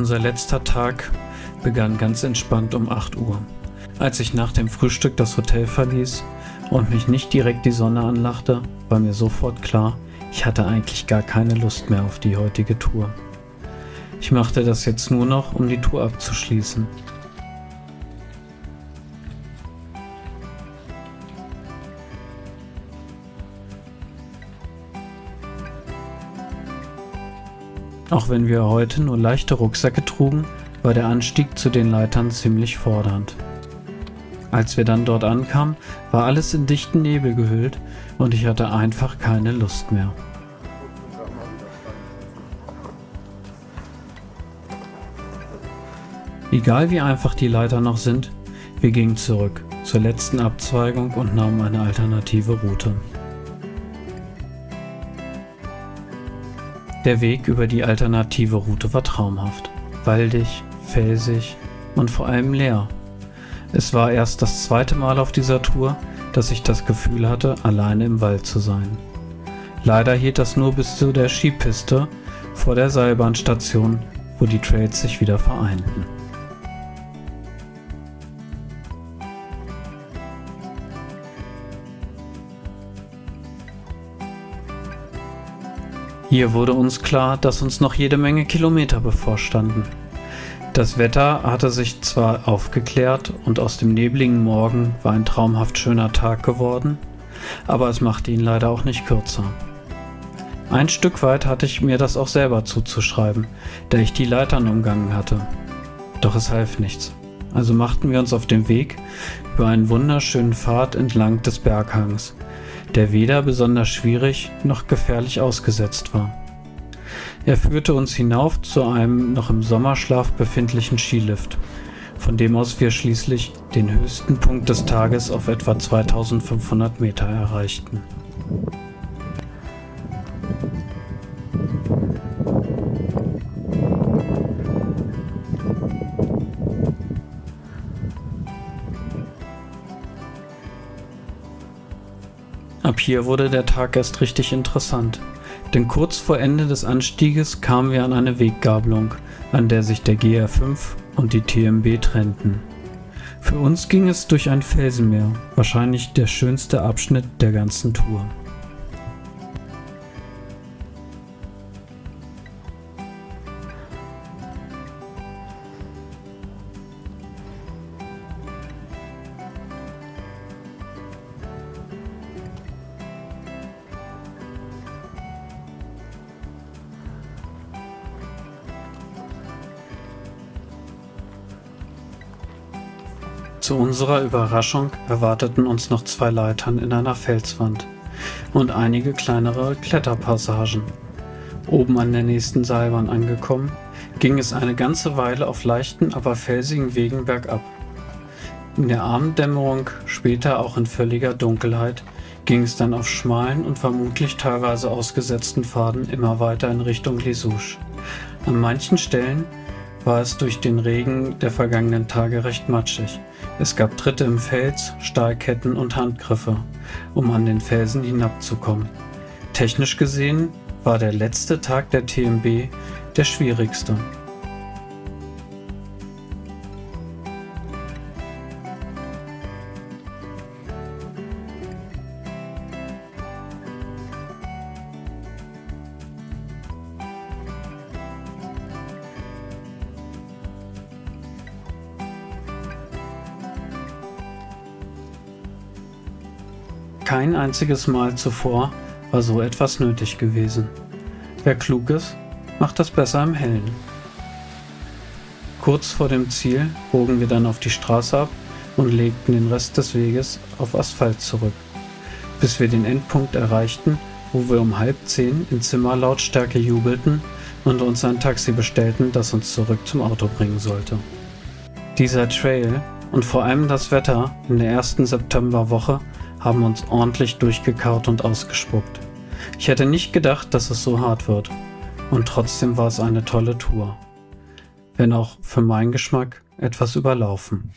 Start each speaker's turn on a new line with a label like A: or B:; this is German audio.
A: Unser letzter Tag begann ganz entspannt um 8 Uhr. Als ich nach dem Frühstück das Hotel verließ und mich nicht direkt die Sonne anlachte, war mir sofort klar, ich hatte eigentlich gar keine Lust mehr auf die heutige Tour. Ich machte das jetzt nur noch, um die Tour abzuschließen. Auch wenn wir heute nur leichte Rucksäcke trugen, war der Anstieg zu den Leitern ziemlich fordernd. Als wir dann dort ankamen, war alles in dichten Nebel gehüllt und ich hatte einfach keine Lust mehr. Egal wie einfach die Leiter noch sind, wir gingen zurück zur letzten Abzweigung und nahmen eine alternative Route. Der Weg über die alternative Route war traumhaft, waldig, felsig und vor allem leer. Es war erst das zweite Mal auf dieser Tour, dass ich das Gefühl hatte, alleine im Wald zu sein. Leider hielt das nur bis zu der Skipiste vor der Seilbahnstation, wo die Trails sich wieder vereinten. Hier wurde uns klar, dass uns noch jede Menge Kilometer bevorstanden. Das Wetter hatte sich zwar aufgeklärt und aus dem nebligen Morgen war ein traumhaft schöner Tag geworden, aber es machte ihn leider auch nicht kürzer. Ein Stück weit hatte ich mir das auch selber zuzuschreiben, da ich die Leitern umgangen hatte. Doch es half nichts. Also machten wir uns auf den Weg über einen wunderschönen Pfad entlang des Berghangs, der weder besonders schwierig noch gefährlich ausgesetzt war. Er führte uns hinauf zu einem noch im Sommerschlaf befindlichen Skilift, von dem aus wir schließlich den höchsten Punkt des Tages auf etwa 2500 Meter erreichten. Ab hier wurde der Tag erst richtig interessant, denn kurz vor Ende des Anstieges kamen wir an eine Weggabelung, an der sich der GR5 und die TMB trennten. Für uns ging es durch ein Felsenmeer, wahrscheinlich der schönste Abschnitt der ganzen Tour. Zu unserer Überraschung erwarteten uns noch 2 Leitern in einer Felswand und einige kleinere Kletterpassagen. Oben an der nächsten Seilbahn angekommen, ging es eine ganze Weile auf leichten, aber felsigen Wegen bergab. In der Abenddämmerung, später auch in völliger Dunkelheit, ging es dann auf schmalen und vermutlich teilweise ausgesetzten Pfaden immer weiter in Richtung Lissouche. An manchen Stellen war es durch den Regen der vergangenen Tage recht matschig. Es gab Tritte im Fels, Stahlketten und Handgriffe, um an den Felsen hinabzukommen. Technisch gesehen war der letzte Tag der TMB der schwierigste. Kein einziges Mal zuvor war so etwas nötig gewesen. Wer klug ist, macht das besser im Hellen. Kurz vor dem Ziel bogen wir dann auf die Straße ab und legten den Rest des Weges auf Asphalt zurück, bis wir den Endpunkt erreichten, wo wir um 9:30 in Zimmerlautstärke jubelten und uns ein Taxi bestellten, das uns zurück zum Auto bringen sollte. Dieser Trail und vor allem das Wetter in der ersten Septemberwoche haben uns ordentlich durchgekaut und ausgespuckt. Ich hätte nicht gedacht, dass es so hart wird. Und trotzdem war es eine tolle Tour. Wenn auch für meinen Geschmack etwas überlaufen.